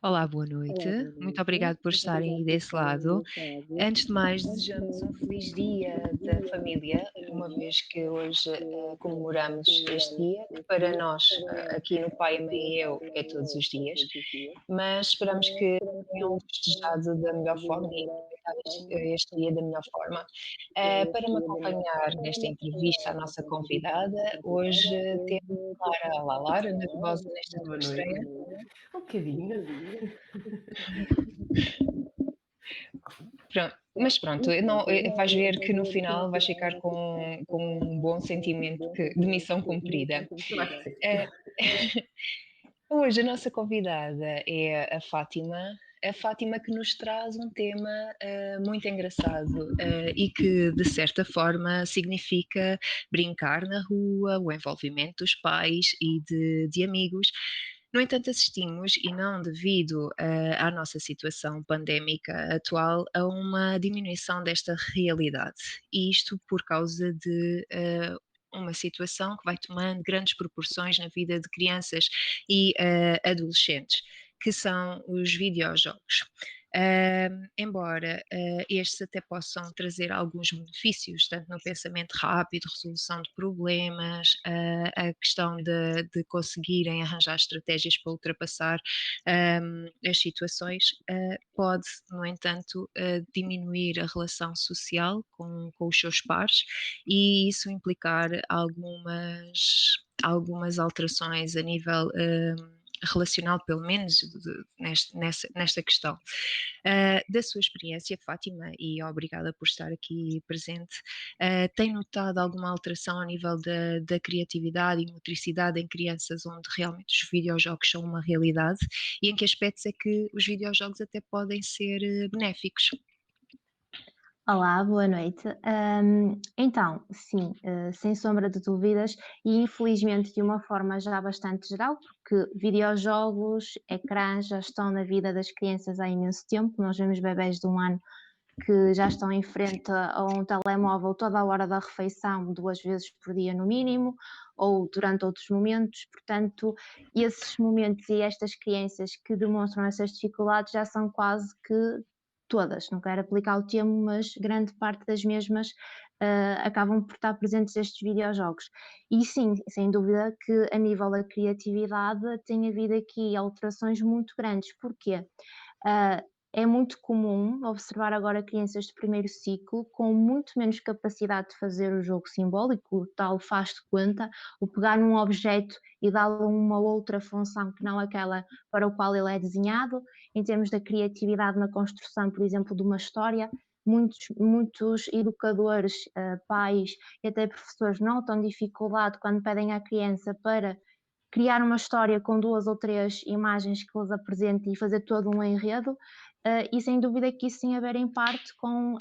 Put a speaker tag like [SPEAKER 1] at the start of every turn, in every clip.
[SPEAKER 1] Olá, boa noite. Muito obrigado por estarem aí desse lado. Antes de mais, desejamos um feliz dia da família, uma vez que hoje comemoramos este dia, que para nós, aqui no Pai, a Mãe e eu, é todos os dias, mas esperamos que tenham festejado da melhor forma e aproveitado este dia da melhor forma. Para me acompanhar nesta entrevista, a nossa convidada, hoje temos Lara. Olá, Lara, nervosa nesta tua
[SPEAKER 2] Boa noite.
[SPEAKER 1] estreia?
[SPEAKER 2] Um bocadinho.
[SPEAKER 1] Pronto, mas pronto, eu não, vais ver que no final vais ficar com um bom sentimento de missão cumprida.
[SPEAKER 2] Eu acho que sim.
[SPEAKER 1] Eh, Hoje a nossa convidada é a Fátima que nos traz um tema muito engraçado e que, de certa forma, significa brincar na rua, o envolvimento dos pais e de amigos. No entanto, assistimos, e não devido à nossa situação pandémica atual, a uma diminuição desta realidade. E isto por causa de uma situação que vai tomando grandes proporções na vida de crianças e adolescentes, que são os videojogos. Embora estes até possam trazer alguns benefícios, tanto no pensamento rápido, resolução de problemas, a questão de conseguirem arranjar estratégias para ultrapassar as situações, pode, no entanto, diminuir a relação social com os seus pares e isso implicar algumas alterações a nível relacional, pelo menos nesta questão. Da sua experiência, Fátima, e obrigada por estar aqui presente, tem notado alguma alteração a nível da criatividade e motricidade em crianças onde realmente os videojogos são uma realidade e em que aspectos é que os videojogos até podem ser benéficos?
[SPEAKER 3] Olá, boa noite. Então, sim, sem sombra de dúvidas, e infelizmente de uma forma já bastante geral, porque videojogos, ecrãs já estão na vida das crianças há imenso tempo. Nós vemos bebés de 1 ano que já estão em frente a um telemóvel toda a hora da refeição, 2 vezes por dia no mínimo, ou durante outros momentos. Portanto, esses momentos e estas crianças que demonstram essas dificuldades já são quase que todas, não quero aplicar o termo, mas grande parte das mesmas acabam por estar presentes estes videojogos. E sim, sem dúvida que a nível da criatividade tem havido aqui alterações muito grandes. Porquê? Uh, É muito comum observar agora crianças de primeiro ciclo com muito menos capacidade de fazer o jogo simbólico, o tal faz de conta, o pegar num objeto e dar-lhe uma outra função que não aquela para o qual ele é desenhado. Em termos da criatividade na construção, por exemplo, de uma história, muitos educadores, pais e até professores notam dificuldade quando pedem à criança para criar uma história com 2 ou 3 imagens que eles apresentem e fazer todo um enredo, e sem dúvida que isso tem a ver em parte com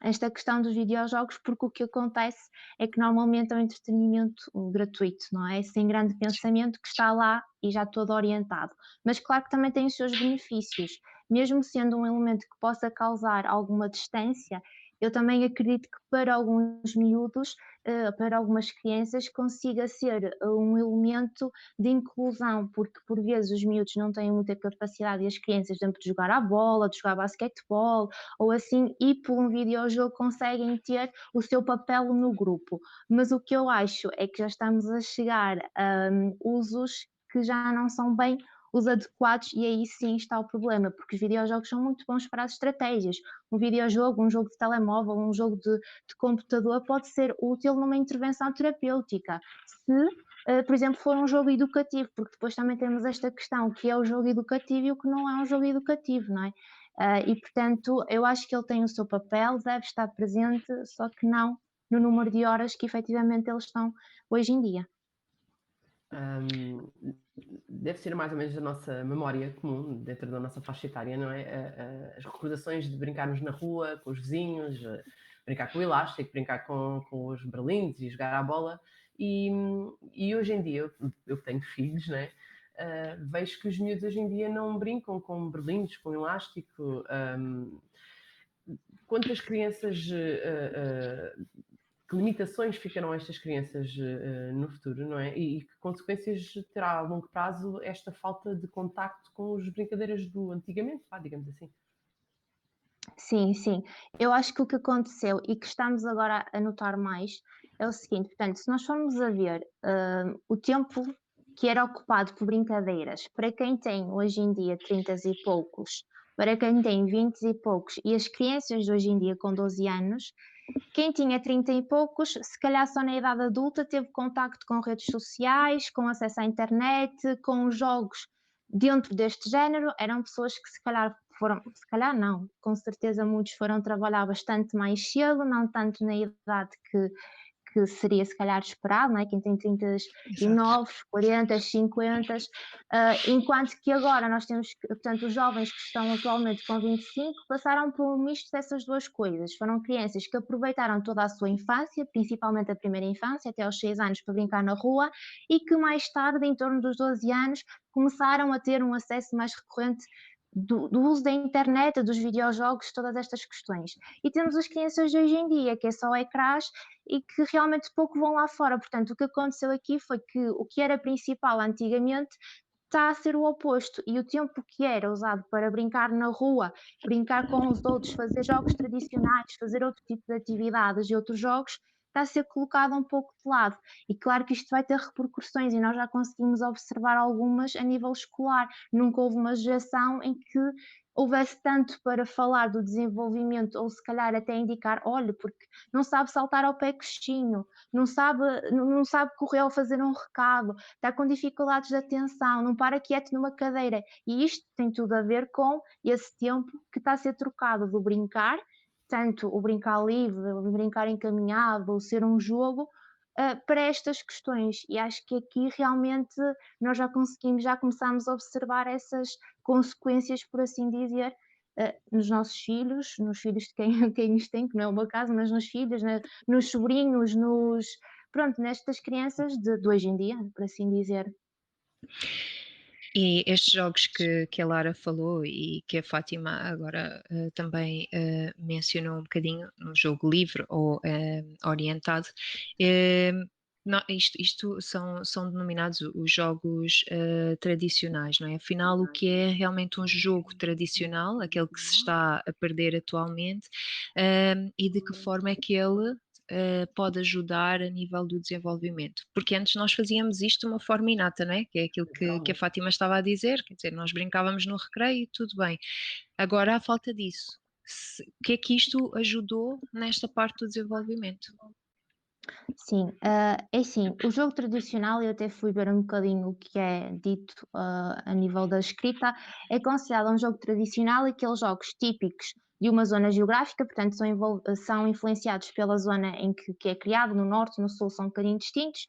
[SPEAKER 3] esta questão dos videojogos, porque o que acontece é que normalmente é um entretenimento gratuito, não é? Sem grande pensamento, que está lá e já todo orientado. Mas claro que também tem os seus benefícios. Mesmo sendo um elemento que possa causar alguma distância, eu também acredito que para alguns miúdos, para algumas crianças, consiga ser um elemento de inclusão, porque por vezes os miúdos não têm muita capacidade e as crianças, por exemplo, de jogar à bola, de jogar basquetebol ou assim, e por um videojogo conseguem ter o seu papel no grupo. Mas o que eu acho é que já estamos a chegar a usos que já não são bem os adequados, e aí sim está o problema, porque os videojogos são muito bons para as estratégias. Um videojogo, um jogo de telemóvel, um jogo de computador pode ser útil numa intervenção terapêutica, se, por exemplo, for um jogo educativo, porque depois também temos esta questão, que é o jogo educativo e o que não é um jogo educativo, não é? E, portanto, eu acho que ele tem o seu papel, deve estar presente, só que não no número de horas que efetivamente eles estão hoje em dia.
[SPEAKER 2] Hum, Deve ser mais ou menos da nossa memória comum, dentro da nossa faixa etária, não é? As recordações de brincarmos na rua, com os vizinhos, brincar com o elástico, brincar com os berlindes e jogar à bola. E hoje em dia, eu que tenho filhos, né? Vejo que os miúdos hoje em dia não brincam com berlindes, com elástico. Quantas crianças que limitações ficarão estas crianças no futuro, não é? E que consequências terá a longo prazo esta falta de contacto com as brincadeiras do antigamente, digamos assim.
[SPEAKER 3] Sim, sim. Eu acho que o que aconteceu e que estamos agora a notar mais é o seguinte, portanto, se nós formos a ver, o tempo que era ocupado por brincadeiras, para quem tem hoje em dia 30 e poucos, para quem tem 20 e poucos, e as crianças de hoje em dia com 12 anos, quem tinha 30 e poucos, se calhar só na idade adulta teve contacto com redes sociais, com acesso à internet, com jogos dentro deste género, eram pessoas que se calhar foram, se calhar não, com certeza muitos foram trabalhar bastante mais cedo, não tanto na idade que seria se calhar esperado, não é? Quem tem 39, 40, 50, enquanto que agora nós temos, portanto, os jovens que estão atualmente com 25 passaram por um misto dessas duas coisas. Foram crianças que aproveitaram toda a sua infância, principalmente a primeira infância, até aos 6 anos, para brincar na rua, e que mais tarde, em torno dos 12 anos, começaram a ter um acesso mais recorrente do uso da internet, dos videojogos, todas estas questões. E temos as crianças de hoje em dia, que é só ecrãs e que realmente pouco vão lá fora. Portanto, o que aconteceu aqui foi que o que era principal antigamente está a ser o oposto, e o tempo que era usado para brincar na rua, brincar com os outros, fazer jogos tradicionais, fazer outro tipo de atividades e outros jogos, está a ser colocado um pouco de lado. E claro que isto vai ter repercussões, e nós já conseguimos observar algumas a nível escolar. Nunca houve uma geração em que houvesse tanto para falar do desenvolvimento, ou se calhar até indicar, olha, porque não sabe saltar ao pé coxinho, não sabe correr ao fazer um recado, está com dificuldades de atenção, não para quieto numa cadeira. E isto tem tudo a ver com esse tempo que está a ser trocado do brincar, tanto o brincar livre, o brincar encaminhado, o ser um jogo, para estas questões. E acho que aqui realmente nós já começamos a observar essas consequências, por assim dizer, nos nossos filhos, nos filhos de quem os tem, que não é o meu caso, mas nos filhos, nos sobrinhos, pronto, nestas crianças de hoje em dia, por assim dizer.
[SPEAKER 1] E estes jogos que a Lara falou e que a Fátima agora também mencionou um bocadinho, no jogo livre ou orientado, isto são denominados os jogos tradicionais, não é? Afinal, o que é realmente um jogo tradicional, aquele que se está a perder atualmente, e de que forma é que ele pode ajudar a nível do desenvolvimento, porque antes nós fazíamos isto de uma forma inata, não é? Que é aquilo que a Fátima estava a dizer, quer dizer, nós brincávamos no recreio e tudo bem. Agora há falta disso. O que é que isto ajudou nesta parte do desenvolvimento?
[SPEAKER 3] Sim, é assim, o jogo tradicional, eu até fui ver um bocadinho o que é dito a nível da escrita, é considerado um jogo tradicional aqueles jogos típicos de uma zona geográfica, portanto são influenciados pela zona em que é criado, no norte, no sul são um bocadinho distintos,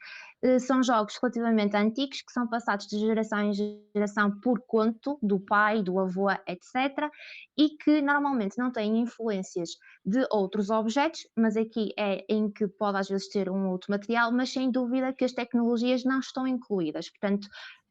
[SPEAKER 3] são jogos relativamente antigos que são passados de geração em geração por conto do pai, do avô, etc., e que normalmente não têm influências de outros objetos, mas aqui é em que pode às vezes ter um outro material, mas sem dúvida que as tecnologias não estão incluídas. Portanto,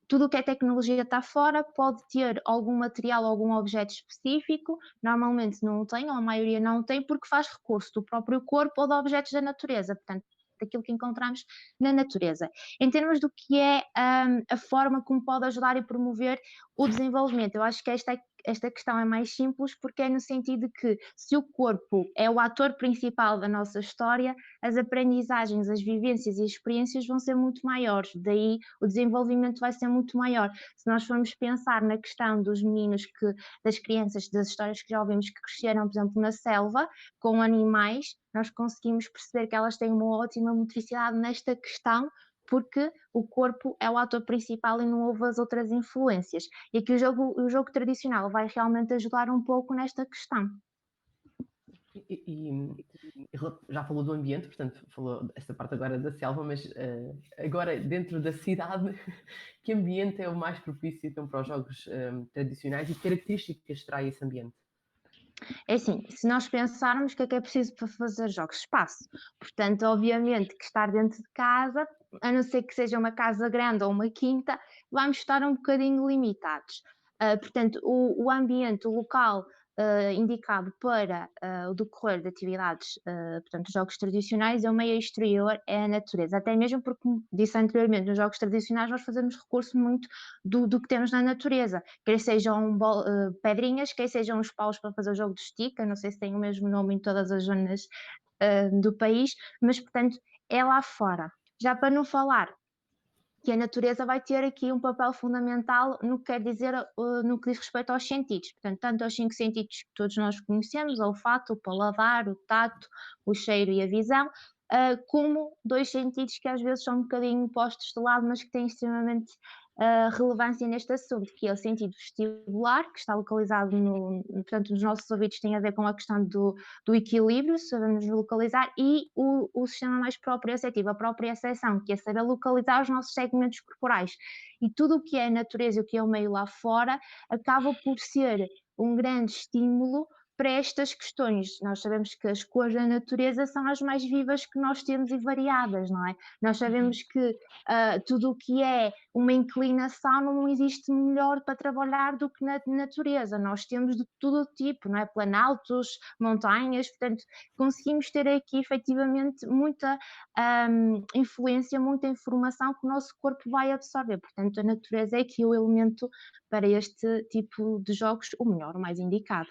[SPEAKER 3] tudo o que é tecnologia está fora, pode ter algum material, algum objeto específico, normalmente não tem, ou a maioria não tem, porque faz recurso do próprio corpo ou de objetos da natureza, portanto, daquilo que encontramos na natureza. Em termos do que é a forma como pode ajudar e promover o desenvolvimento, eu acho que esta questão é mais simples, porque é no sentido de que se o corpo é o ator principal da nossa história, as aprendizagens, as vivências e as experiências vão ser muito maiores, daí o desenvolvimento vai ser muito maior. Se nós formos pensar na questão dos meninos, das crianças, das histórias que já ouvimos que cresceram, por exemplo, na selva, com animais, nós conseguimos perceber que elas têm uma ótima motricidade nesta questão, porque o corpo é o ator principal e não houve as outras influências. E aqui o jogo tradicional vai realmente ajudar um pouco nesta questão.
[SPEAKER 2] Já falou do ambiente, portanto, falou esta parte agora da selva, mas agora dentro da cidade, que ambiente é o mais propício então para os jogos tradicionais e que características traz esse ambiente?
[SPEAKER 3] É assim, se nós pensarmos que é preciso para fazer jogos, espaço. Portanto, obviamente que estar dentro de casa, a não ser que seja uma casa grande ou uma quinta, vamos estar um bocadinho limitados. Portanto, o ambiente, o local indicado para o decorrer de atividades, portanto, jogos tradicionais, é o meio exterior, é a natureza. Até mesmo porque, como disse anteriormente, nos jogos tradicionais nós fazemos recurso muito do que temos na natureza, quer sejam pedrinhas, quer sejam os paus para fazer o jogo de estica, não sei se tem o mesmo nome em todas as zonas do país, mas, portanto, é lá fora. Já para não falar que a natureza vai ter aqui um papel fundamental no que quer dizer, no que diz respeito aos sentidos, portanto, tanto aos 5 sentidos que todos nós conhecemos, o olfato, o paladar, o tato, o cheiro e a visão, como 2 sentidos que às vezes são um bocadinho postos de lado, mas que têm extremamente relevância neste assunto, que é o sentido vestibular, que está localizado portanto, nos nossos ouvidos, tem a ver com a questão do equilíbrio, sabemos localizar, e o sistema mais proprioceptivo, a propriocepção, que é saber localizar os nossos segmentos corporais. E tudo o que é a natureza e o que é o meio lá fora acaba por ser um grande estímulo para estas questões. Nós sabemos que as cores da natureza são as mais vivas que nós temos e variadas, não é? Nós sabemos que tudo o que é uma inclinação não existe melhor para trabalhar do que na natureza. Nós temos de todo tipo, não é? Planaltos, montanhas, portanto, conseguimos ter aqui efetivamente muita influência, muita informação que o nosso corpo vai absorver. Portanto, a natureza é aqui o elemento para este tipo de jogos, o melhor, o mais indicado.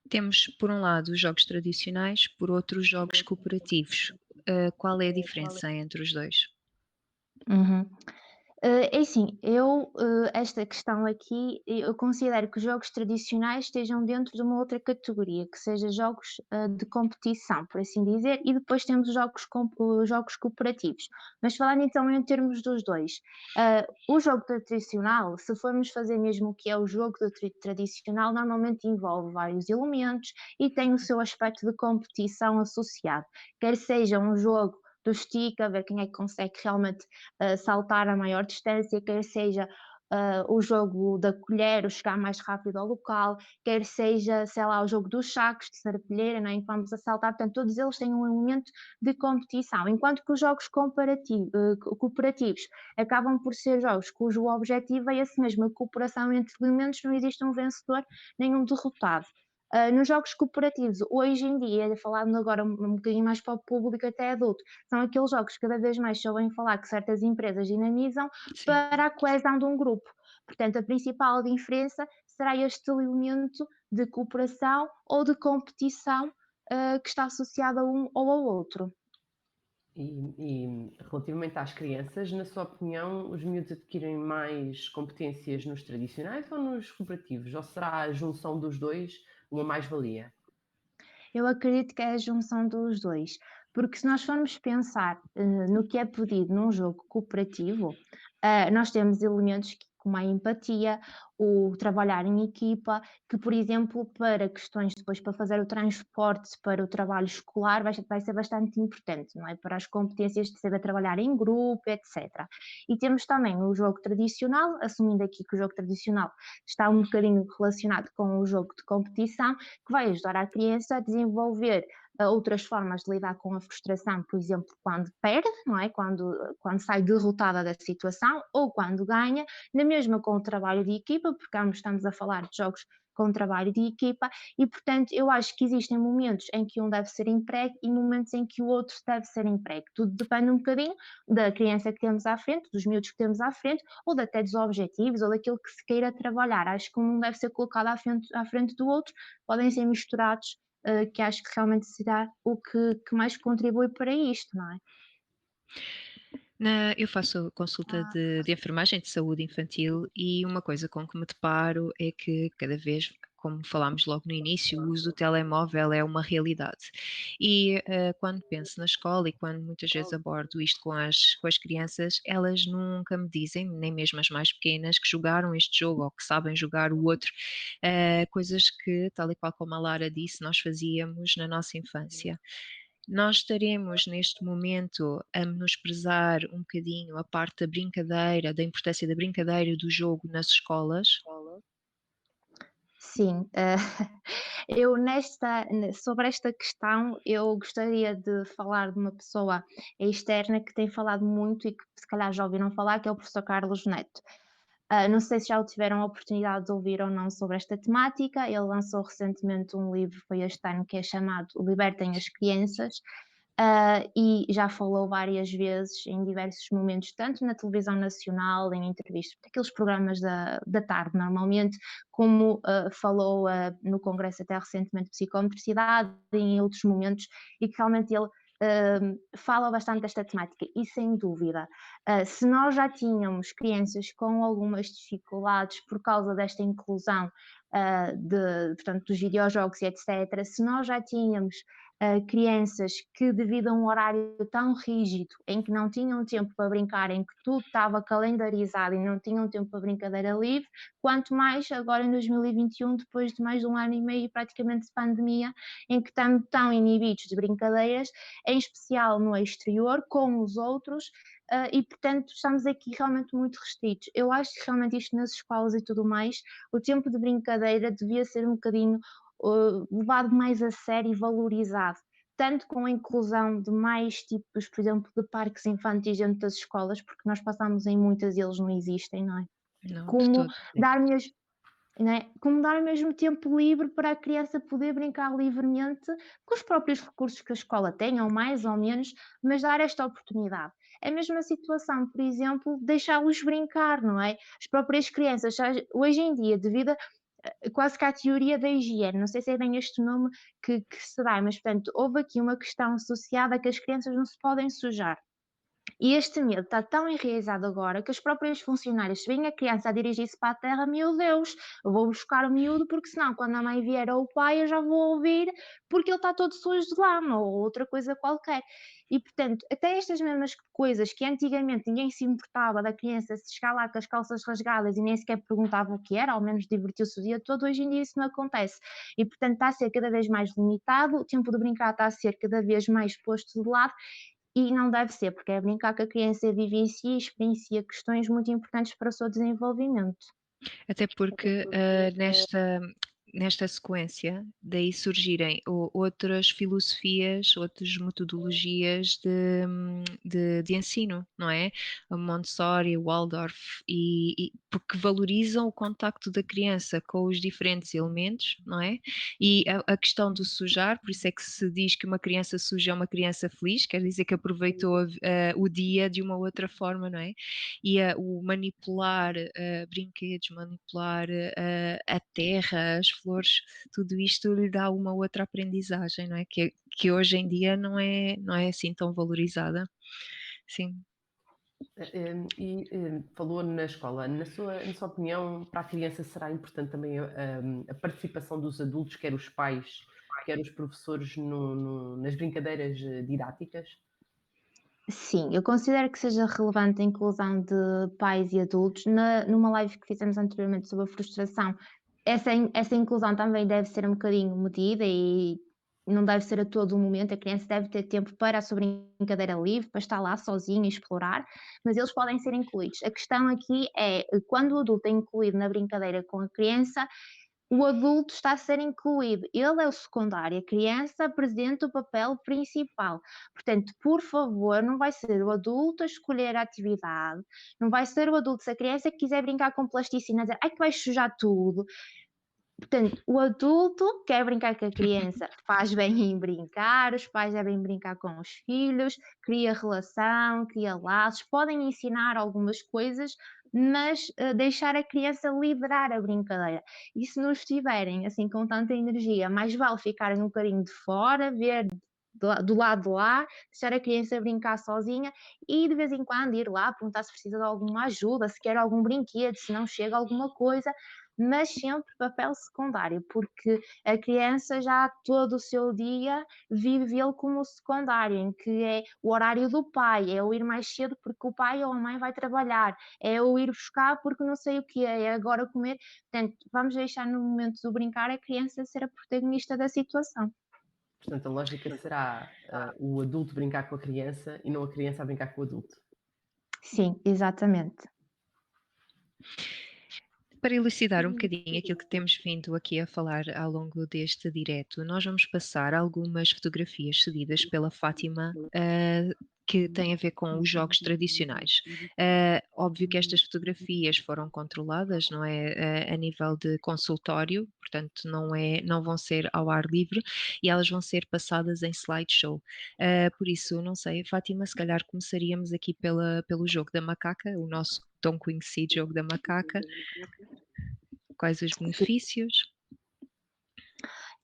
[SPEAKER 1] Temos, por um lado, os jogos tradicionais, por outro, os jogos cooperativos. Qual é a diferença entre os dois?
[SPEAKER 3] Uhum. É assim, esta questão aqui, eu considero que os jogos tradicionais estejam dentro de uma outra categoria, que seja jogos de competição, por assim dizer, e depois temos os jogos cooperativos. Mas falando então em termos dos dois, o jogo tradicional, se formos fazer mesmo o que é o jogo tradicional, normalmente envolve vários elementos e tem o seu aspecto de competição associado, quer seja um jogo do estica, ver quem é que consegue realmente saltar a maior distância, quer seja o jogo da colher, o chegar mais rápido ao local, quer seja, sei lá, o jogo dos sacos de serpilheira, não é? Em que vamos a saltar, portanto, todos eles têm um elemento de competição, enquanto que os jogos cooperativos acabam por ser jogos cujo objetivo é esse mesmo, a cooperação entre elementos, não existe um vencedor nem um derrotado. Nos jogos cooperativos, hoje em dia, falando agora um bocadinho mais para o público até adulto, são aqueles jogos que cada vez mais se ouvem falar que certas empresas dinamizam
[SPEAKER 1] Sim.
[SPEAKER 3] para a coesão de um grupo. Portanto, a principal diferença será este elemento de cooperação ou de competição que está associado a um ou ao outro.
[SPEAKER 2] E relativamente às crianças, na sua opinião, os miúdos adquirem mais competências nos tradicionais ou nos cooperativos? Ou será a junção dos dois uma mais-valia?
[SPEAKER 3] Eu acredito que é a junção dos dois, porque se nós formos pensar no que é pedido num jogo cooperativo, nós temos elementos como a empatia, o trabalhar em equipa, que, por exemplo, para questões depois para fazer o transporte para o trabalho escolar vai ser bastante importante, não é? Para as competências de saber trabalhar em grupo, etc. E temos também o jogo tradicional, assumindo aqui que o jogo tradicional está um bocadinho relacionado com o jogo de competição, que vai ajudar a criança a desenvolver outras formas de lidar com a frustração, por exemplo, quando perde, não é? Quando sai derrotada da situação ou quando ganha, na mesma com o trabalho de equipa, porque estamos a falar de jogos com trabalho de equipa e, portanto, eu acho que existem momentos em que um deve ser empregue e momentos em que o outro deve ser empregue. Tudo depende um bocadinho da criança que temos à frente, dos miúdos que temos à frente, ou até dos objetivos, ou daquilo que se queira trabalhar. Acho que um deve ser colocado à frente do outro, podem ser misturados, que acho que realmente será o que mais contribui para isto, não é?
[SPEAKER 1] Eu faço consulta de enfermagem de saúde infantil e uma coisa com que me deparo é que cada vez, como falámos logo no início, o uso do telemóvel é uma realidade. E quando penso na escola e quando muitas vezes abordo isto com as crianças, elas nunca me dizem, nem mesmo as mais pequenas, que jogaram este jogo ou que sabem jogar o outro, coisas que, tal e qual como a Lara disse, nós fazíamos na nossa infância. Nós estaremos neste momento a menosprezar um bocadinho a parte da brincadeira, da importância da brincadeira e do jogo nas escolas?
[SPEAKER 3] Sim, eu sobre esta questão, eu gostaria de falar de uma pessoa externa que tem falado muito e que se calhar já ouviram falar, que é o professor Carlos Neto. Não sei se já tiveram a oportunidade de ouvir ou não sobre esta temática. Ele lançou recentemente um livro, foi este ano, que é chamado Libertem as Crianças, e já falou várias vezes em diversos momentos, tanto na televisão nacional, em entrevistas, aqueles programas da tarde normalmente, como falou no Congresso até recentemente de Psicomotricidade e em outros momentos, e que realmente ele fala bastante desta temática. E sem dúvida, se nós já tínhamos crianças com algumas dificuldades por causa desta inclusão portanto, dos videojogos e etc., se nós já tínhamos crianças que, devido a um horário tão rígido, em que não tinham tempo para brincar, em que tudo estava calendarizado e não tinham tempo para brincadeira livre, quanto mais agora em 2021, depois de mais de 1 ano e meio praticamente de pandemia, em que estamos tão inibidos de brincadeiras, em especial no exterior, com os outros, e portanto estamos aqui realmente muito restritos. Eu acho que realmente isto nas escolas e tudo mais, o tempo de brincadeira devia ser um bocadinho levado mais a sério e valorizado, tanto com a inclusão de mais tipos, por exemplo, de parques infantis dentro das escolas, porque nós passamos em muitas e eles não existem, não é?
[SPEAKER 1] Não, de
[SPEAKER 3] Como
[SPEAKER 1] todo.
[SPEAKER 3] dar mesmo, não é? Como dar mesmo tempo livre para a criança poder brincar livremente com os próprios recursos que a escola tem, ou mais ou menos, mas dar esta oportunidade. É a mesma situação, por exemplo, deixá-los brincar, não é? As próprias crianças, hoje em dia, devido a quase que à teoria da higiene, não sei se é bem este nome que se dá, mas portanto, houve aqui uma questão associada a que as crianças não se podem sujar. E este medo está tão enraizado agora que os próprios funcionários, se vem a criança a dirigir-se para a terra, meu Deus, eu vou buscar o miúdo, porque senão quando a mãe vier ou o pai eu já vou ouvir porque ele está todo sujo de lama ou outra coisa qualquer. E portanto, até estas mesmas coisas que antigamente ninguém se importava da criança se chegar lá com as calças rasgadas e nem sequer perguntava o que era, ao menos divertiu-se o dia todo, hoje em dia isso não acontece. E portanto está a ser cada vez mais limitado, o tempo de brincar está a ser cada vez mais posto de lado e não deve ser, porque é brincar que a criança vivencia e experiencia questões muito importantes para o seu desenvolvimento.
[SPEAKER 1] Até porque nesta sequência, daí surgirem outras filosofias, outras metodologias de ensino, não é? A Montessori, Waldorf, porque valorizam o contacto da criança com os diferentes elementos, não é? E a questão do sujar, por isso é que se diz que uma criança suja é uma criança feliz, quer dizer que aproveitou o dia de uma outra forma, não é? E o manipular brinquedos, manipular a terra, as flores, tudo isto lhe dá uma outra aprendizagem, não é? Que hoje em dia não é assim tão valorizada. Sim.
[SPEAKER 2] Falou na escola, na sua opinião, para a criança será importante também a participação dos adultos, quer os pais, quer os professores, nas brincadeiras didáticas?
[SPEAKER 3] Sim, eu considero que seja relevante a inclusão de pais e adultos. Numa live que fizemos anteriormente sobre a frustração, essa inclusão também deve ser um bocadinho medida e não deve ser a todo o momento. A criança deve ter tempo para a sua brincadeira livre, para estar lá sozinho e explorar, mas eles podem ser incluídos. A questão aqui é quando o adulto é incluído na brincadeira com a criança, o adulto está a ser incluído, ele é o secundário, a criança apresenta o papel principal. Portanto, por favor, não vai ser o adulto a escolher a atividade, não vai ser o adulto, se a criança quiser brincar com plasticina, dizer, ai que vais sujar tudo. Portanto, o adulto quer brincar com a criança, faz bem em brincar, os pais devem brincar com os filhos, cria relação, cria laços, podem ensinar algumas coisas, mas deixar a criança liderar a brincadeira. E se não estiverem assim com tanta energia, mais vale ficarem um bocadinho de fora, ver do lado de lá, deixar a criança brincar sozinha e de vez em quando ir lá perguntar se precisa de alguma ajuda, se quer algum brinquedo, se não chega alguma coisa, mas sempre papel secundário, porque a criança já todo o seu dia vive ele como secundário, em que é o horário do pai, é o ir mais cedo porque o pai ou a mãe vai trabalhar, é o ir buscar porque não sei o que é agora comer. Portanto, vamos deixar no momento do brincar a criança ser a protagonista da situação.
[SPEAKER 2] Portanto, a lógica será o adulto brincar com a criança e não a criança a brincar com o adulto.
[SPEAKER 3] Sim, exatamente.
[SPEAKER 1] Para elucidar um bocadinho aquilo que temos vindo aqui a falar ao longo deste direto, nós vamos passar algumas fotografias cedidas pela Fátima que tem a ver com os jogos tradicionais. Óbvio que estas fotografias foram controladas, não é, a nível de consultório, portanto não vão ser ao ar livre e elas vão ser passadas em slideshow. Por isso, não sei, Fátima, se calhar começaríamos aqui pelo jogo da macaca, o nosso tão conhecido jogo da macaca. Quais os benefícios?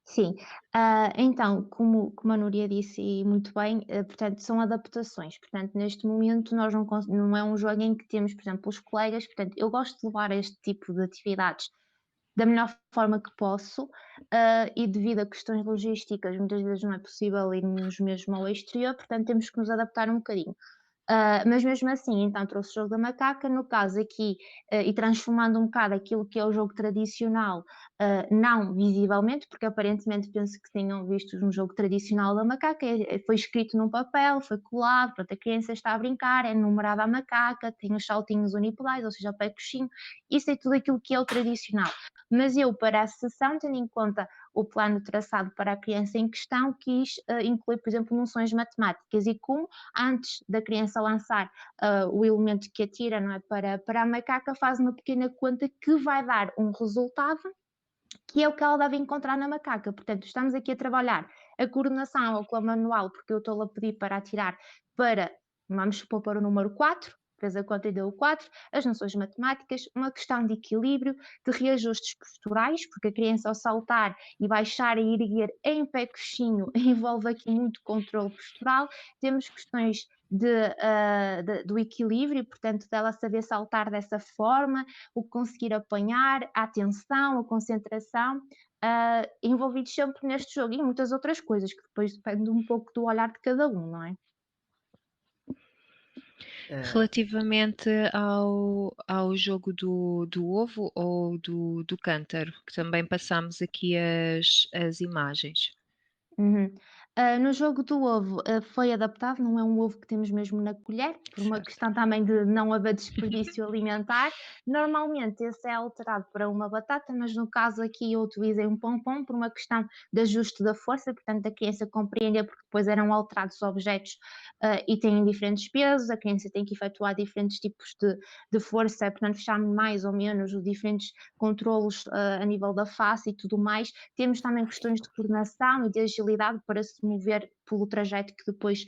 [SPEAKER 3] Sim, então, como a Núria disse e muito bem, portanto, são adaptações. Portanto, neste momento nós não é um jogo em que temos, por exemplo, os colegas. Portanto, eu gosto de levar este tipo de atividades da melhor forma que posso, e devido a questões logísticas, muitas vezes não é possível irmos mesmo ao exterior, portanto temos que nos adaptar um bocadinho. Mas mesmo assim, então trouxe o jogo da macaca, no caso aqui, e transformando um bocado aquilo que é o jogo tradicional, não visivelmente, porque aparentemente penso que tenham visto um jogo tradicional da macaca, foi escrito num papel, foi colado, pronto, a criança está a brincar, é numerada a macaca, tem os saltinhos unipodais, ou seja, o pé coxinho, isso é tudo aquilo que é o tradicional. Mas eu, para a sessão, tendo em conta o plano traçado para a criança em questão, quis incluir, por exemplo, noções matemáticas e como antes da criança lançar o elemento que atira, não é, para a macaca, faz uma pequena conta que vai dar um resultado que é o que ela deve encontrar na macaca. Portanto, estamos aqui a trabalhar a coordenação ou com a manual, porque eu estou a pedir para atirar para, vamos supor, para o número 4, fez a conta e deu o 4, as noções matemáticas, uma questão de equilíbrio, de reajustes posturais, porque a criança ao saltar e baixar e erguer em pé coxinho envolve aqui muito controle postural, temos questões do equilíbrio, portanto, dela saber saltar dessa forma, o conseguir apanhar, a atenção, a concentração, envolvidos sempre neste jogo e muitas outras coisas, que depois depende um pouco do olhar de cada um, não é?
[SPEAKER 1] Relativamente ao jogo do ovo ou do cântaro, que também passámos aqui as imagens.
[SPEAKER 3] Uhum. No jogo do ovo, foi adaptado, não é um ovo que temos mesmo na colher, por uma
[SPEAKER 1] Certo.
[SPEAKER 3] questão também de não haver desperdício alimentar. Normalmente esse é alterado para uma batata, mas no caso aqui eu utilizei um pompom por uma questão de ajuste da força, portanto a criança compreender, porque depois eram alterados objetos, e têm diferentes pesos, a criança tem que efetuar diferentes tipos de força, portanto fechar mais ou menos os diferentes controlos, a nível da face e tudo mais. Temos também questões de coordenação e de agilidade para se mover pelo trajeto que depois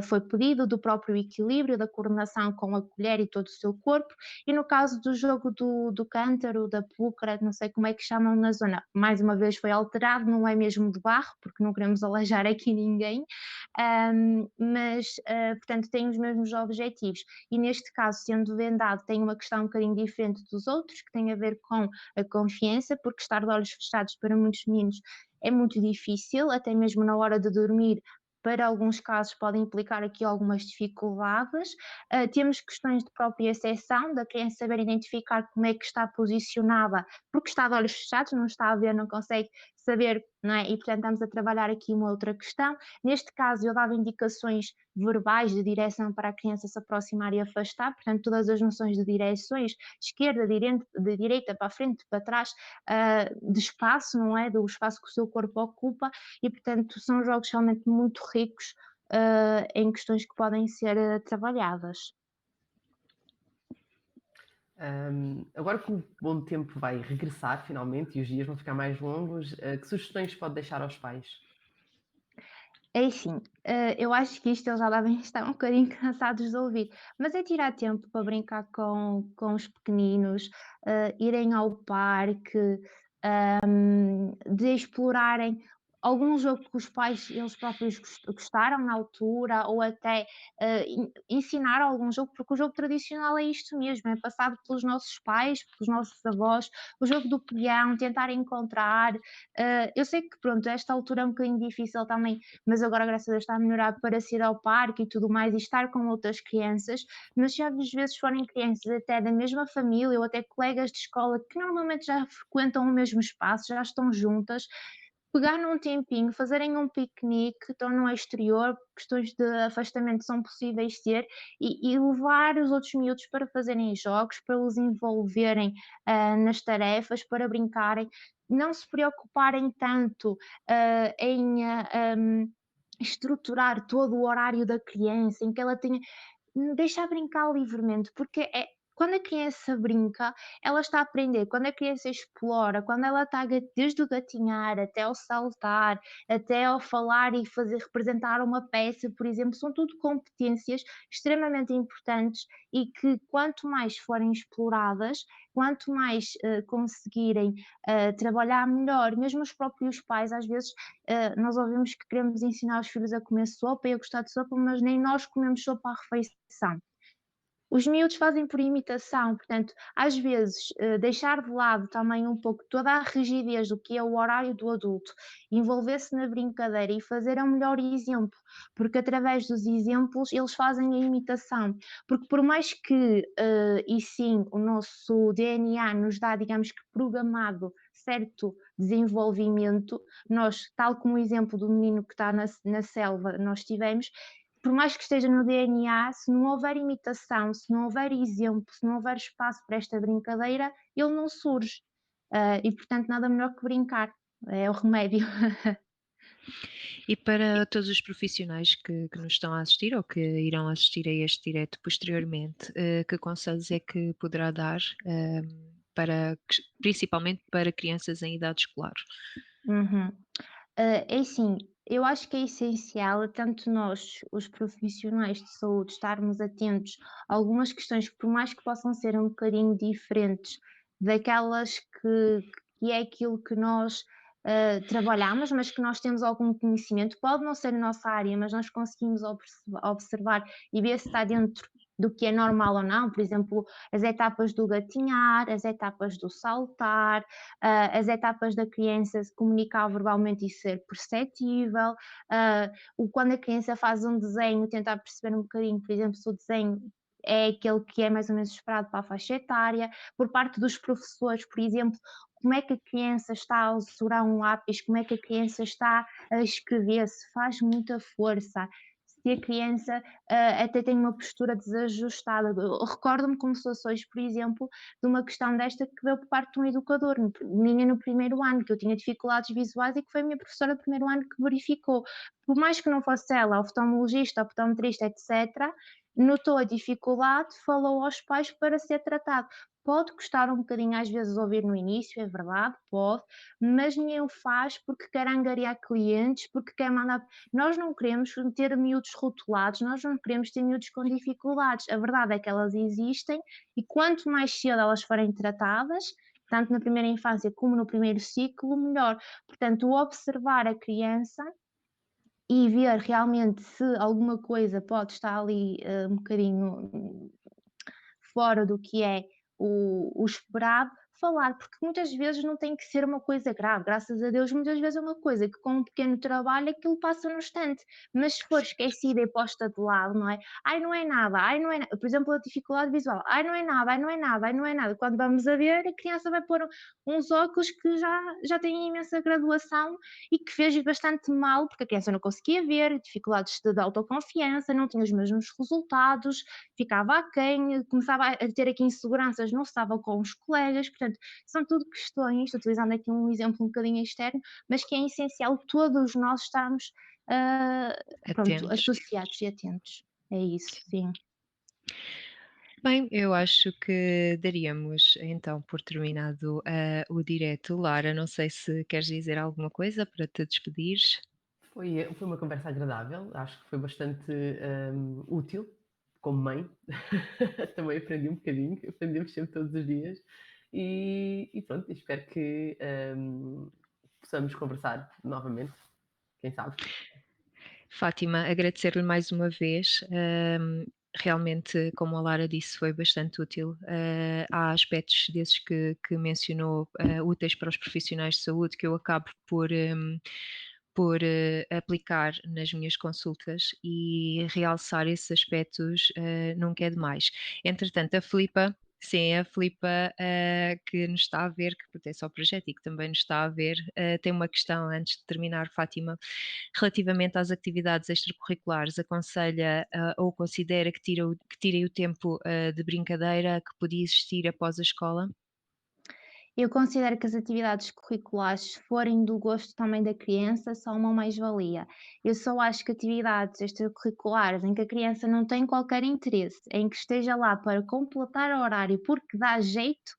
[SPEAKER 3] foi pedido, do próprio equilíbrio, da coordenação com a colher e todo o seu corpo. E no caso do jogo do cântaro, da púcara, não sei como é que chamam na zona, mais uma vez foi alterado, não é mesmo de barro, porque não queremos aleijar aqui ninguém, mas portanto tem os mesmos objetivos. E neste caso, sendo vendado, tem uma questão um bocadinho diferente dos outros, que tem a ver com a confiança, porque estar de olhos fechados para muitos meninos é muito difícil, até mesmo na hora de dormir, para alguns casos podem implicar aqui algumas dificuldades. Temos questões de propriocepção, da criança saber identificar como é que está posicionada, porque está de olhos fechados, não está a ver, não consegue saber, não é? E portanto estamos a trabalhar aqui uma outra questão. Neste caso eu dava indicações verbais de direção para a criança se aproximar e afastar, portanto todas as noções de direções, esquerda, de direita, para a frente, para trás, de espaço, não é? Do espaço que o seu corpo ocupa, e portanto são jogos realmente muito ricos em questões que podem ser trabalhadas.
[SPEAKER 2] Agora que o bom tempo vai regressar finalmente e os dias vão ficar mais longos, que sugestões pode deixar aos pais?
[SPEAKER 3] É assim, eu acho que isto eles já devem estar um bocadinho cansados de ouvir, mas é tirar tempo para brincar com os pequeninos, irem ao parque, de explorarem algum jogo que os pais eles próprios gostaram na altura, ou até ensinar algum jogo, porque o jogo tradicional é isto mesmo, é passado pelos nossos pais, pelos nossos avós, o jogo do peão, tentar encontrar. Eu sei que pronto, esta altura é um bocadinho difícil também, mas agora graças a Deus está a melhorar para se ir ao parque e tudo mais e estar com outras crianças, mas se às vezes forem crianças até da mesma família ou até colegas de escola que normalmente já frequentam o mesmo espaço, já estão juntas, pegar num tempinho, fazerem um piquenique, estão no exterior, questões de afastamento são possíveis de ter, e levar os outros miúdos para fazerem jogos, para os envolverem nas tarefas, para brincarem, não se preocuparem tanto em estruturar todo o horário da criança, em que ela tenha deixar brincar livremente, porque quando a criança brinca, ela está a aprender, quando a criança explora, quando ela está desde o gatinhar até ao saltar, até ao falar e fazer representar uma peça, por exemplo, são tudo competências extremamente importantes e que quanto mais forem exploradas, quanto mais conseguirem trabalhar melhor, mesmo os próprios pais, às vezes nós ouvimos que queremos ensinar os filhos a comer sopa e a gostar de sopa, mas nem nós comemos sopa à refeição. Os miúdos fazem por imitação, portanto, às vezes, deixar de lado também um pouco toda a rigidez do que é o horário do adulto, envolver-se na brincadeira e fazer o melhor exemplo, porque através dos exemplos eles fazem a imitação. Porque por mais que, e sim, o nosso DNA nos dá, digamos que programado certo desenvolvimento, nós, tal como o exemplo do menino que está na selva, nós tivemos, por mais que esteja no DNA, se não houver imitação, se não houver exemplo, se não houver espaço para esta brincadeira, ele não surge. E portanto nada melhor que brincar, é o remédio.
[SPEAKER 1] E para todos os profissionais que nos estão a assistir ou que irão assistir a este direto posteriormente, que conselhos é que poderá dar, principalmente para crianças em idade escolar?
[SPEAKER 3] Uhum. É assim, eu acho que é essencial tanto nós, os profissionais de saúde, estarmos atentos a algumas questões que por mais que possam ser um bocadinho diferentes daquelas que é aquilo que nós, trabalhamos, mas que nós temos algum conhecimento, pode não ser a nossa área, mas nós conseguimos observar e ver se está dentro do que é normal ou não, por exemplo, as etapas do gatinhar, as etapas do saltar, as etapas da criança se comunicar verbalmente e ser perceptível, quando a criança faz um desenho, tentar perceber um bocadinho, por exemplo, se o desenho é aquele que é mais ou menos esperado para a faixa etária, por parte dos professores, por exemplo, como é que a criança está a segurar um lápis, como é que a criança está a escrever, se faz muita força, se a criança até tem uma postura desajustada. Eu recordo-me como situações, por exemplo, de uma questão desta que veio por parte de um educador, minha no primeiro ano, que eu tinha dificuldades visuais e que foi a minha professora do primeiro ano que verificou. Por mais que não fosse ela, oftalmologista, optometrista, etc., notou a dificuldade, falou aos pais para ser tratado. Pode custar um bocadinho às vezes ouvir no início, é verdade, pode, mas ninguém o faz porque quer angariar clientes, porque quer mandar. Nós não queremos ter miúdos rotulados, nós não queremos ter miúdos com dificuldades. A verdade é que elas existem e quanto mais cedo elas forem tratadas, tanto na primeira infância como no primeiro ciclo, melhor. Portanto, observar a criança e ver realmente se alguma coisa pode estar ali um bocadinho fora do que é o esperado, falar, porque muitas vezes não tem que ser uma coisa grave, graças a Deus, muitas vezes é uma coisa que com um pequeno trabalho aquilo passa no instante, mas se for esquecida e posta de lado, não é? Ai, não é nada, ai, não é nada, por exemplo, a dificuldade visual, ai, não é nada, ai, não é nada, ai, não é nada. Quando vamos a ver, a criança vai pôr uns óculos que já têm imensa graduação e que fez bastante mal, porque a criança não conseguia ver, dificuldades de autoconfiança, não tinha os mesmos resultados, ficava aquém, começava a ter aqui inseguranças, não estava com os colegas, portanto, são tudo questões, utilizando aqui um exemplo um bocadinho externo, mas que é essencial todos nós estarmos, pronto,
[SPEAKER 1] Atentos.
[SPEAKER 3] associados e atentos. É isso, sim.
[SPEAKER 1] Bem, eu acho que daríamos então por terminado, o direto. Lara, não sei se queres dizer alguma coisa para te despedires?
[SPEAKER 2] Foi uma conversa agradável, acho que foi bastante útil, como mãe. Também aprendi um bocadinho, aprendemos sempre todos os dias. E pronto, espero que possamos conversar novamente, quem sabe.
[SPEAKER 1] Fátima, agradecer-lhe mais uma vez. Realmente, como a Lara disse, foi bastante útil. Há aspectos desses que mencionou, úteis para os profissionais de saúde, que eu acabo por aplicar nas minhas consultas e realçar esses aspectos nunca é demais. Entretanto, a Filipa. Sim, a Filipa, que nos está a ver, que pertence ao projeto e que também nos está a ver, tem uma questão antes de terminar, Fátima. Relativamente às atividades extracurriculares, aconselha ou considera que tirem o tempo de brincadeira que podia existir após a escola?
[SPEAKER 3] Eu considero que as atividades curriculares, se forem do gosto também da criança, são uma mais-valia. Eu só acho que atividades extracurriculares em que a criança não tem qualquer interesse, em que esteja lá para completar o horário porque dá jeito,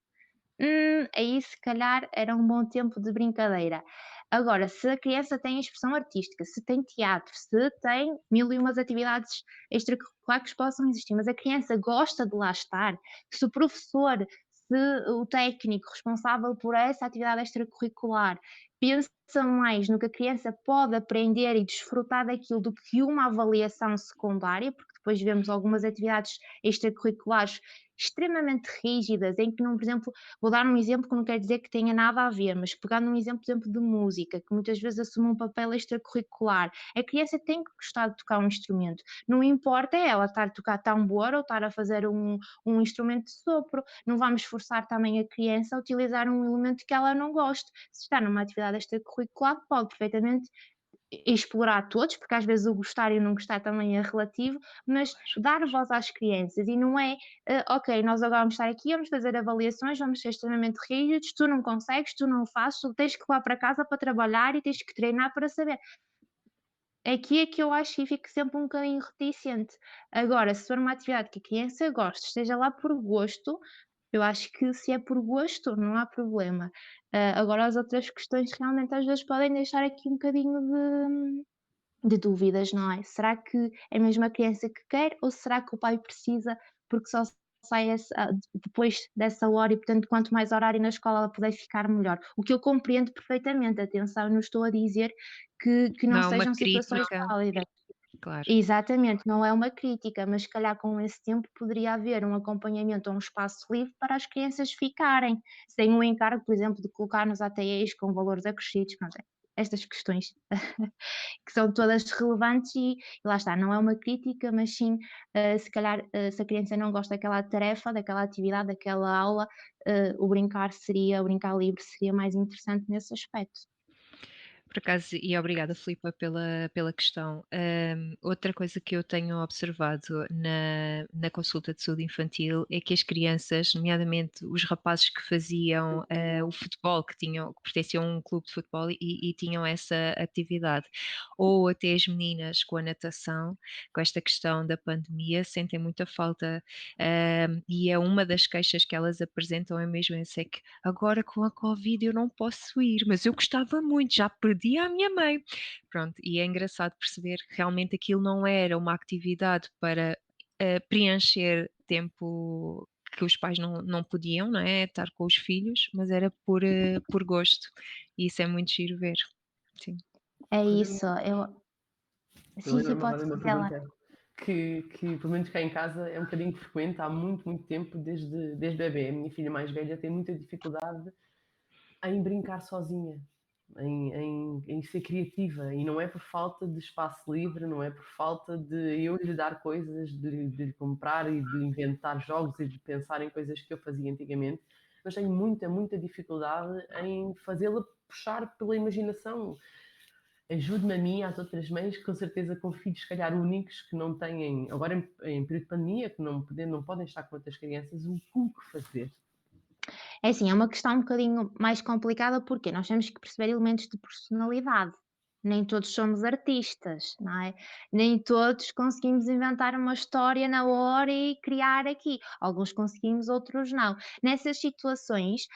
[SPEAKER 3] aí se calhar era um bom tempo de brincadeira. Agora, se a criança tem expressão artística, se tem teatro, se tem mil e umas atividades extracurriculares que possam existir, mas a criança gosta de lá estar, se o professor, se o técnico responsável por essa atividade extracurricular pensa mais no que a criança pode aprender e desfrutar daquilo do que uma avaliação secundária, porque depois vemos algumas atividades extracurriculares extremamente rígidas, em que não, por exemplo, vou dar um exemplo que não quer dizer que tenha nada a ver, mas pegando um exemplo, por exemplo, de música, que muitas vezes assume um papel extracurricular, a criança tem que gostar de tocar um instrumento. Não importa ela estar a tocar tambor ou estar a fazer um instrumento de sopro. Não vamos forçar também a criança a utilizar um elemento que ela não goste. Se está numa atividade extracurricular, pode perfeitamente explorar todos, porque às vezes o gostar e o não gostar também é relativo, mas dar voz às crianças e não é, ok, nós agora vamos estar aqui, vamos fazer avaliações, vamos ser extremamente rígidos, tu não consegues, tu não fazes, tu tens que ir lá para casa para trabalhar e tens que treinar para saber. Aqui é que eu acho que fico sempre um bocadinho reticente. Agora, se for uma atividade que a criança goste, esteja lá por gosto, eu acho que se é por gosto, não há problema. Agora as outras questões realmente às vezes podem deixar aqui um bocadinho de dúvidas, não é? Será que é mesmo a criança que quer ou será que o pai precisa porque só sai depois dessa hora e, portanto, quanto mais horário na escola ela puder ficar melhor. O que eu compreendo perfeitamente, atenção, não estou a dizer que
[SPEAKER 1] Não
[SPEAKER 3] não
[SPEAKER 1] é uma
[SPEAKER 3] sejam situações
[SPEAKER 1] crítica,
[SPEAKER 3] válidas.
[SPEAKER 1] claro.
[SPEAKER 3] Exatamente, não é uma crítica, mas se calhar com esse tempo poderia haver um acompanhamento ou um espaço livre para as crianças ficarem, sem o encargo, por exemplo, de colocar nos ATEs com valores acrescidos, pronto, estas questões que são todas relevantes e lá está, não é uma crítica, mas sim, se calhar, se a criança não gosta daquela tarefa, daquela atividade, daquela aula, o brincar livre seria mais interessante nesse aspecto.
[SPEAKER 1] Por acaso, e obrigada, Filipa, pela questão. Outra coisa que eu tenho observado na consulta de saúde infantil é que as crianças, nomeadamente os rapazes que faziam o futebol, que pertenciam a um clube de futebol e tinham essa atividade, ou até as meninas com a natação, com esta questão da pandemia, sentem muita falta. E é uma das queixas que elas apresentam, é mesmo essa, é que agora com a Covid eu não posso ir, mas eu gostava muito, já perdi a minha mãe. Pronto, e é engraçado perceber que realmente aquilo não era uma atividade para preencher tempo que os pais não podiam, não é? Estar com os filhos, mas era por gosto. E isso é muito giro ver. Sim.
[SPEAKER 3] É
[SPEAKER 2] Olha,
[SPEAKER 3] isso,
[SPEAKER 2] eu
[SPEAKER 3] sim, sim,
[SPEAKER 2] lembro-me
[SPEAKER 3] pode
[SPEAKER 2] agora de uma
[SPEAKER 3] falar.
[SPEAKER 2] pergunta que, pelo menos cá em casa, é um bocadinho frequente há muito, muito tempo, desde bebê. A minha filha mais velha tem muita dificuldade em brincar sozinha, em ser criativa. E não é por falta de espaço livre, não é por falta de eu lhe dar coisas, de lhe comprar e de lhe inventar jogos e de pensar em coisas que eu fazia antigamente, mas tenho muita, muita dificuldade em fazê-la puxar pela imaginação. Ajude-me a mim, às outras mães, com certeza com filhos, se calhar, únicos, que não têm, agora em período de pandemia, que não podem estar com outras crianças, o que fazer?
[SPEAKER 3] É assim, é uma questão um bocadinho mais complicada, porque nós temos que perceber elementos de personalidade. Nem todos somos artistas, não é? Nem todos conseguimos inventar uma história na hora e criar aqui. Alguns conseguimos, outros não. Nessas situações,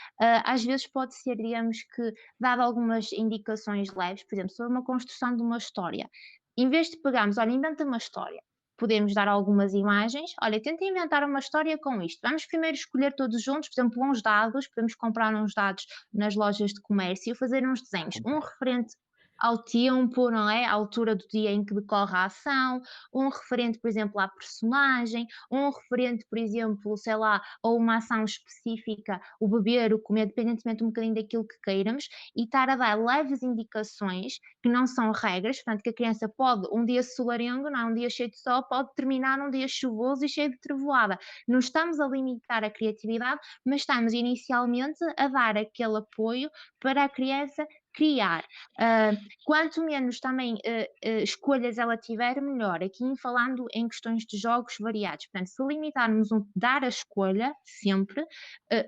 [SPEAKER 3] às vezes pode ser, digamos que, dado algumas indicações leves, por exemplo, sobre uma construção de uma história. Em vez de pegarmos, olha, inventa uma história, podemos dar algumas imagens. Olha, tenta inventar uma história com isto. Vamos primeiro escolher todos juntos, por exemplo, uns dados, podemos comprar uns dados nas lojas de comércio, fazer uns desenhos, um referente ao tempo, não é? À altura do dia em que decorre a ação, um referente, por exemplo, à personagem, um referente, por exemplo, sei lá, a uma ação específica, o beber, o comer, independentemente um bocadinho daquilo que queiramos, e estar a dar leves indicações que não são regras, portanto, que a criança pode, um dia solarengo, não é? Um dia cheio de sol, pode terminar num dia chuvoso e cheio de trevoada. Não estamos a limitar a criatividade, mas estamos inicialmente a dar aquele apoio para a criança criar. Quanto menos também escolhas ela tiver, melhor. Aqui falando em questões de jogos variados. Portanto, se limitarmos dar a escolha, sempre,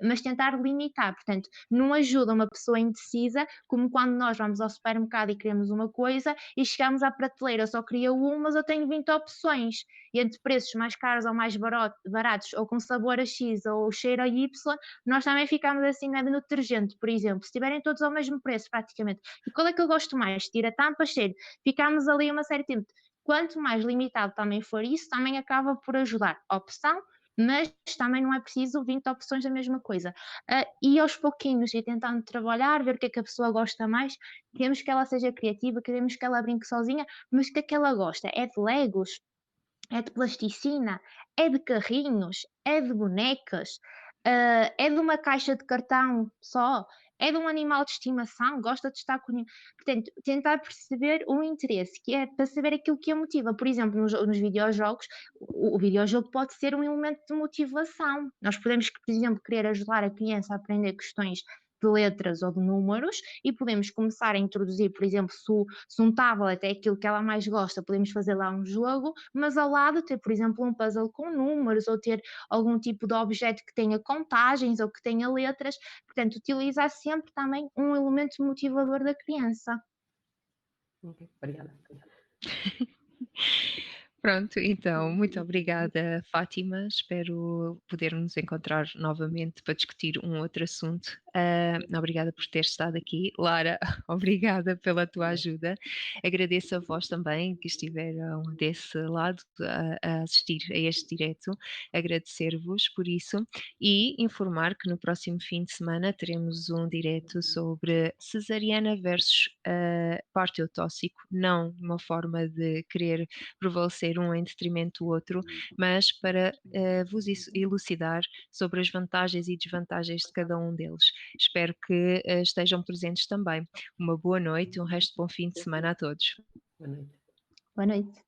[SPEAKER 3] mas tentar limitar. Portanto, não ajuda uma pessoa indecisa, como quando nós vamos ao supermercado e queremos uma coisa e chegamos à prateleira, eu só queria uma, mas eu tenho 20 opções. E entre preços mais caros ou mais baratos, ou com sabor a X ou cheiro a Y, nós também ficamos assim, né, no detergente, por exemplo, se estiverem todos ao mesmo preço, praticamente. E qual é que eu gosto mais? Tira tampa, cheiro. Ficamos ali uma série de tempo. Quanto mais limitado também for isso, também acaba por ajudar. Opção, mas também não é preciso 20 opções da mesma coisa. E aos pouquinhos, e tentando trabalhar, ver o que é que a pessoa gosta mais, queremos que ela seja criativa, queremos que ela brinque sozinha, mas o que é que ela gosta? É de Legos? É de plasticina? É de carrinhos? É de bonecas? É de uma caixa de cartão só? É de um animal de estimação? Gosta de estar com. Portanto, tentar perceber o interesse, que é para saber aquilo que a motiva. Por exemplo, nos videojogos, o videojogo pode ser um elemento de motivação. Nós podemos, por exemplo, querer ajudar a criança a aprender questões de letras ou de números e podemos começar a introduzir, por exemplo, se um tablet é aquilo que ela mais gosta, podemos fazer lá um jogo, mas ao lado ter, por exemplo, um puzzle com números ou ter algum tipo de objeto que tenha contagens ou que tenha letras. Portanto, utilizar sempre também um elemento motivador da criança.
[SPEAKER 2] Ok, obrigada.
[SPEAKER 1] Pronto, então, muito obrigada, Fátima. Espero poder nos encontrar novamente para discutir um outro assunto. Obrigada por ter estado aqui. Lara, obrigada pela tua ajuda. Agradeço a vós também que estiveram desse lado a assistir a este direto. Agradecer-vos por isso e informar que no próximo fim de semana teremos um direto sobre cesariana versus parto tóxico, não uma forma de querer prevalecer um em detrimento do outro, mas para vos elucidar sobre as vantagens e desvantagens de cada um deles. Espero que estejam presentes também. Uma boa noite e um resto de bom fim de semana a todos.
[SPEAKER 2] Boa noite.
[SPEAKER 3] Boa noite.